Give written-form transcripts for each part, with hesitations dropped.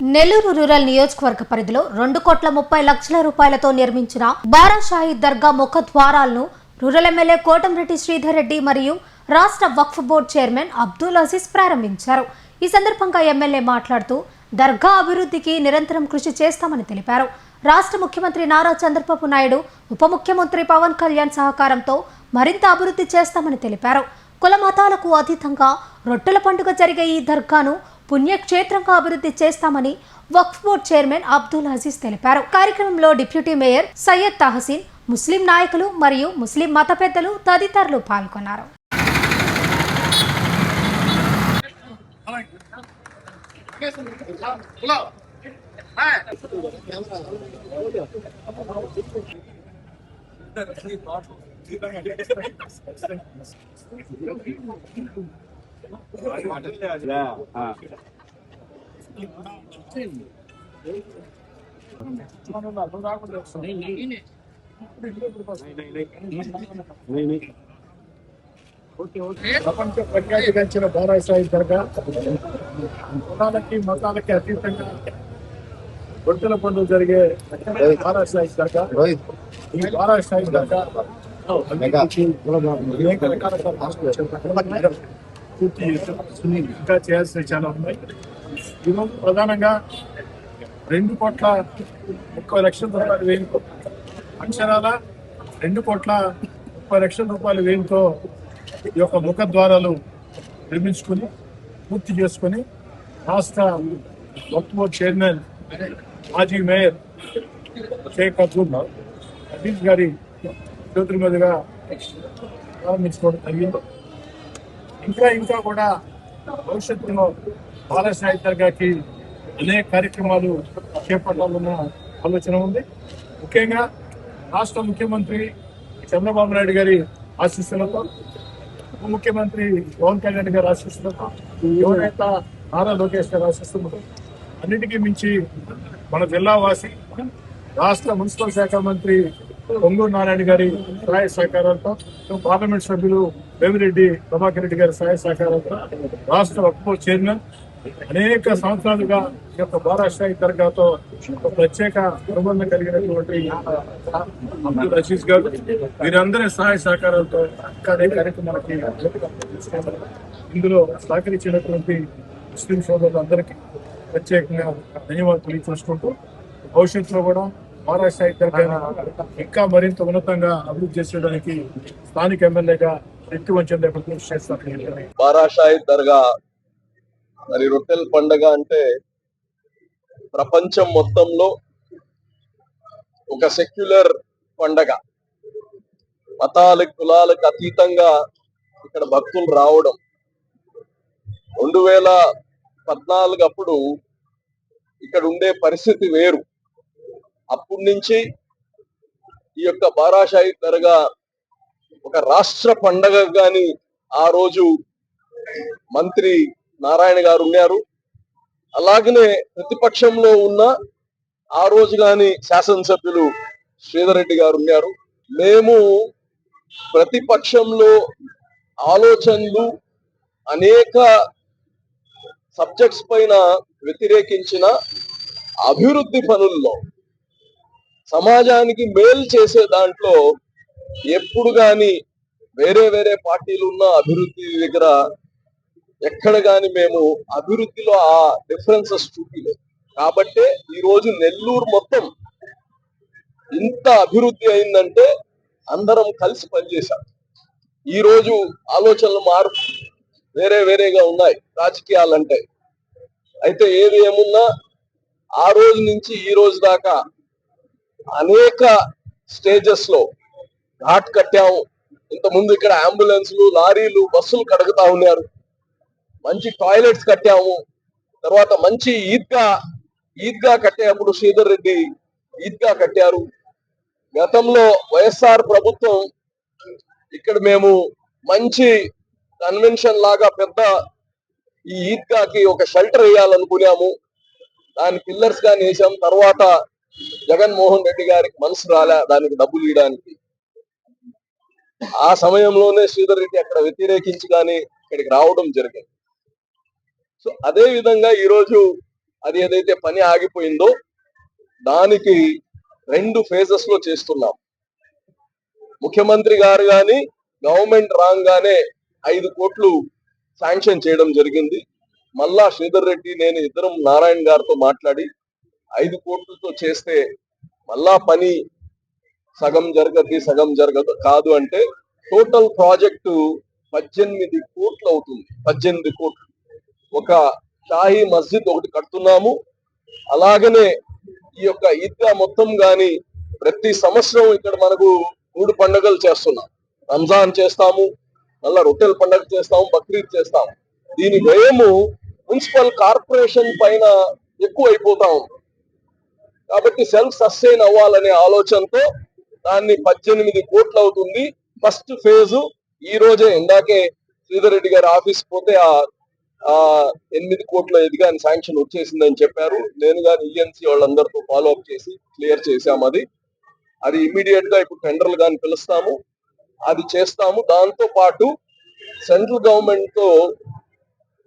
Nellore rural నియోజకవర్గ పరిధిలో 2,30,00,000 రూపాయలతో నిర్మించిన బారాషాహి దర్గా ముఖద్వారాలను రూరల్ ఎమ్మెల్యే కోటంరెడ్డి శ్రీధర్ రెడ్డి మరియు రాష్ట్ర వక్ఫ్ బోర్డు చైర్మన్ అబ్దుల్ అజీజ్ ప్రారంభించారు. ఈ సందర్భంగా ఎమ్మెల్యే మాట్లాడుతూ దర్గా అభివృద్ధికి నిరంతరం కృషి చేస్తామని తెలిపారు. రాష్ట్ర ముఖ్యమంత్రి నారా చంద్రబాబు నాయుడు, ఉప ముఖ్యమంత్రి పవన్ కళ్యాణ్ సహకారంతో మరింత అభివృద్ధి చేస్తామని తెలిపారు. కుల మతాలకు అతీతంగా రొట్టెల పండుగ జరిగే ఈ దర్గాను పుణ్యక్షేత్రంగా అభివృద్ధి చేస్తామని వక్ఫ్ బోర్డు చైర్మన్ అబ్దుల్ అజీజ్ తెలిపారు. కార్యక్రమంలో డిప్యూటీ మేయర్ సయ్యద్ తహసీన్, ముస్లిం నాయకులు మరియు ముస్లిం మత పెద్దలు తదితరులు పాల్గొన్నారు. ప్రపంచ ప్రఖ్యాతిగాంచిన బారాషాహి దర్గా కులాలకి మతాలకి అతీతంగా రొట్టెల పండుగ జరిగే బారాషాహి దర్గా. ఈ బారాషాహి దర్గా అనేక రకాల పూర్తి ఇంకా చేయాల్సిన చాలా ఉన్నాయి. ఈరోజు ప్రధానంగా 2,30,00,000 వ్యయంతో అక్షరాల 2,30,00,000 వ్యయంతో ఈ యొక్క ముఖద్వారాలు నిర్మించుకుని పూర్తి చేసుకుని రాష్ట్ర వక్ఫ్ బోర్డు చైర్మన్, మాజీ మేయర్ షేక్ అబ్దుల్ అజీజ్ గారి చేతుల మీదుగా ప్రారంభించుకోవడం జరిగింది. ఇంకా కూడా భవిష్యత్తులో బారాషాహి దర్గాకి అనేక కార్యక్రమాలు చేపట్టాలన్న ఆలోచన ఉంది. ముఖ్యంగా రాష్ట్ర ముఖ్యమంత్రి చంద్రబాబు నాయుడు గారి ఆశీస్సులతో, ఉప ముఖ్యమంత్రి పవన్ కళ్యాణ్ గారి ఆశీస్సులతో, యువనేత నారా లోకేష్ గారి ఆశీస్సులతో, అన్నిటికీ మించి మన జిల్లా వాసి రాష్ట్ర మున్సిపల్ శాఖ మంత్రి పొంగూరు నారాయణ గారి సహాయ సహకారాలతో, పార్లమెంట్ సభ్యులు వేమిరెడ్డి ప్రభాకర్ రెడ్డి గారి సహాయ సహకారాలతో, రాష్ట్ర వక్ఫ్ బోర్డు చైర్మన్ అనేక సంవత్సరాలుగా ఈ యొక్క బారాషాహి దర్గాతో ఒక ప్రత్యేక అనుబంధం కలిగినటువంటి అబ్దుల్ అజీజ్ గారు, వీరందరి సహాయ సహకారాలతో కార్యక్రమాలకి ఇందులో సహకరించినటువంటి ముస్లిం సోదరులందరికీ ప్రత్యేకంగా ధన్యవాదాలు తెలియజేసుకుంటూ భవిష్యత్తులో కూడా బారాషాహి దర్గాను ఇంకా మరింత ఉన్నతంగా అభివృద్ధి చేసేయడానికి స్థానిక ఎమ్మెల్యేగా ఎత్తి వంచన కృషి చేస్తాను. బారాషాహి దర్గా మరి రొట్టెల పండుగ అంటే ప్రపంచం మొత్తంలో ఒక సెక్యులర్ పండగ. మతాలకు కులాలకు అతీతంగా ఇక్కడ భక్తులు రావడం. 2014 అప్పుడు ఇక్కడ ఉండే పరిస్థితి వేరు. అప్పటి నుంచి ఈ యొక్క బారాషాహి దర్గా ఒక రాష్ట్ర పండగ గాని ఆ రోజు మంత్రి నారాయణ గారు ఉన్నారు. అలాగనే ప్రతిపక్షంలో ఉన్న ఆ రోజు గాని శాసనసభ్యులు శ్రీధర్ రెడ్డి గారు ఉన్నారు. మేము ప్రతిపక్షంలో ఆలోచనలు అనేక సబ్జెక్ట్స్ పైన వ్యతిరేకించిన అభివృద్ధి పనుల్లో, సమాజానికి మేలు చేసే దాంట్లో ఎప్పుడు గాని వేరే పార్టీలు ఉన్న అభివృద్ధి దగ్గర ఎక్కడ గాని మేము అభివృద్ధిలో ఆ డిఫరెన్సెస్ చూపించలేదు. కాబట్టే ఈ రోజు నెల్లూరు మొత్తం ఇంత అభివృద్ధి అయిందంటే అందరం కలిసి పనిచేశాం. ఈ రోజు ఆలోచనలు మార్పు వేరేగా ఉన్నాయి రాజకీయాలంటే. అయితే ఏది ఏమున్నా ఆ రోజు నుంచి ఈ రోజు దాకా అనేక స్టేజెస్ లో ఘాట్ కట్టాము. ఇంతకుముందు ఇక్కడ అంబులెన్స్లు, లారీలు, బస్సులు కడుగుతా ఉన్నారు. మంచి టాయిలెట్స్ కట్టాము. తర్వాత మంచి ఈద్గా కట్టేటప్పుడు శ్రీధర్ రెడ్డి ఈద్గా కట్టారు. గతంలో వైఎస్ఆర్ ప్రభుత్వం ఇక్కడ మేము మంచి కన్వెన్షన్ లాగా పెద్ద ఈ ఈద్గాకి ఒక షెల్టర్ వేయాలనుకున్నాము. దాని పిల్లర్స్ గాని వేసాం. తర్వాత జగన్మోహన్ రెడ్డి గారికి మనసు రాలే దానికి డబ్బులు ఇవ్వడానికి. ఆ సమయంలోనే శ్రీధర్ రెడ్డి అక్కడ వ్యతిరేకించి కానీ ఇక్కడికి రావడం జరిగింది. సో అదే విధంగా ఈరోజు అది ఏదైతే పని ఆగిపోయిందో దానికి 2 phases లో చేస్తున్నాం. ముఖ్యమంత్రి గారు గాని గవర్నమెంట్ రాగానే 5 కోట్లు శాంక్షన్ చేయడం జరిగింది. మళ్ళా శ్రీధర్ రెడ్డి నేను ఇద్దరం నారాయణ గారితో మాట్లాడి 5 కోట్లతో చేస్తే మళ్ళా పని సగం జరగదు కాదు అంటే టోటల్ ప్రాజెక్టు 18 కోట్లు అవుతుంది. 18 కోట్లు. ఒక షాహీ మస్జిద్ ఒకటి కడుతున్నాము. అలాగనే ఈ యొక్క ఈద్గా మొత్తం గాని ప్రతి సంవత్సరం ఇక్కడ మనకు 3 పండుగలు చేస్తున్నాం. రంజాన్ చేస్తాము, మళ్ళా రొట్టెల పండుగ చేస్తాము, బక్రీద్ చేస్తాము. దీని వ్యయము మున్సిపల్ కార్పొరేషన్ పైన ఎక్కువ అయిపోతా ఉంది. కాబట్టి సెల్ఫ్ సస్టైన్ అవ్వాలనే ఆలోచనతో దాన్ని 18 కోట్లు అవుతుంది. ఫస్ట్ ఫేజు ఈ రోజే ఇందాకే శ్రీధర్ రెడ్డి గారి ఆఫీస్ పోతే ఆ 8 కోట్ల ఎదిగాని శాంక్షన్ వచ్చేసిందని చెప్పారు. నేను కానీ ఈఎన్సీ వాళ్ళందరితో ఫాలో అప్ చేసి క్లియర్ చేశాము. అది ఇమీడియట్ గా ఇప్పుడు టెండర్లు కానీ పిలుస్తాము, అది చేస్తాము. దాంతో పాటు సెంట్రల్ గవర్నమెంట్ తో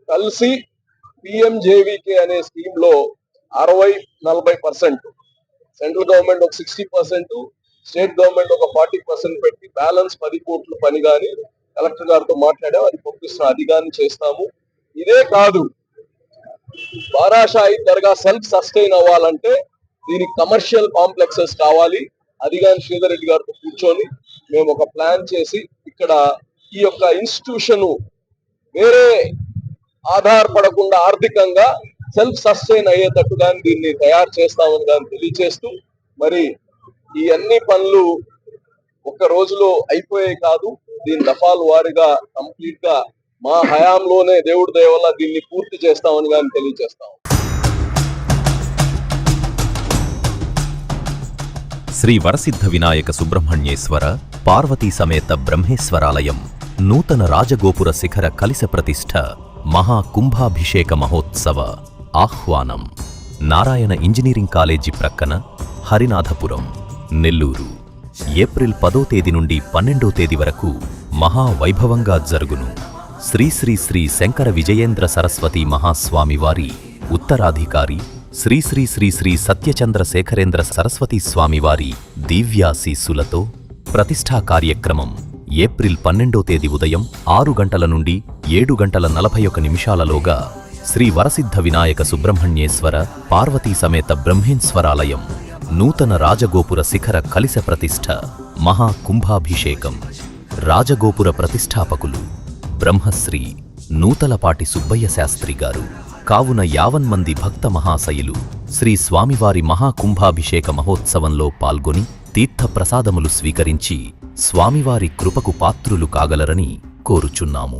కలిసి పిఎంజేవికే అనే స్కీమ్ లో 60-40% సెంట్రల్ గవర్నమెంట్ ఒక 60%, స్టేట్ గవర్నమెంట్ ఒక 40% పెట్టి బ్యాలెన్స్ 10 కోట్ల పని కానీ కలెక్టర్ గారితో మాట్లాడాము, అది పంపిస్తున్నాం. అది కానీ చేస్తాము. ఇదే కాదు, బారాషాహి దర్గా సెల్ఫ్ సస్టైన్ అవ్వాలంటే దీనికి కమర్షియల్ కాంప్లెక్సెస్ కావాలి. అది కానీ శ్రీధర్ రెడ్డి గారితో కూర్చొని మేము ఒక ప్లాన్ చేసి ఇక్కడ ఈ యొక్క ఇన్స్టిట్యూషన్ వేరే ఆధారపడకుండా ఆర్థికంగా సెల్ఫ్ సస్టైన్ అయ్యేటట్టు కానీ దీన్ని తయారు చేస్తామని కానీ తెలియజేస్తూ, మరి ఈ అన్ని పనులు ఒక్క రోజులో అయిపోయే కాదు, దీని దఫాల వారీగా కంప్లీట్ గా మా హయాంలోనే దేవుడి దయ వల్ల దీన్ని పూర్తి చేస్తామని కానీ తెలియజేస్తాం. శ్రీ వరసిద్ధ వినాయక సుబ్రహ్మణ్యేశ్వర పార్వతీ సమేత బ్రహ్మేశ్వరాలయం నూతన రాజగోపుర శిఖర కలిస ప్రతిష్ఠ మహా కుంభాభిషేక మహోత్సవ ఆహ్వానం. నారాయణ ఇంజనీరింగ్ కాలేజీ ప్రక్కన, హరినాథపురం, నెల్లూరు. ఏప్రిల్ 10వ తేదీ నుండి 12వ తేదీ వరకు మహావైభవంగా జరుగును. శ్రీ శ్రీ శ్రీ శంకర విజయేంద్ర సరస్వతి మహాస్వామి వారి ఉత్తరాధికారి శ్రీ శ్రీ శ్రీ శ్రీ సత్యచంద్ర శేఖరేంద్ర సరస్వతి స్వామివారి దివ్యాశీస్సులతో ప్రతిష్ఠా కార్యక్రమం ఏప్రిల్ 12వ తేదీ ఉదయం 6 గంటల నుండి 7 గంటల 41 నిమిషాలలోగా శ్రీ వరసిద్ధ వినాయక సుబ్రహ్మణ్యేశ్వర పార్వతీ సమేత బ్రహ్మేశ్వరాలయం నూతన రాజగోపుర శిఖర కలిస ప్రతిష్ఠ మహా కుంభాభిషేకం. రాజగోపుర ప్రతిష్ఠాపకులు బ్రహ్మశ్రీ నూతలపాటి సుబ్బయ్య శాస్త్రి గారు. కావున 50 మంది భక్త మహాశయులు శ్రీ స్వామివారి మహాకుంభాభిషేక మహోత్సవంలో పాల్గొని తీర్థ ప్రసాదములు స్వీకరించి స్వామివారి కృపకు పాత్రులు కాగలరని కోరుచున్నాము.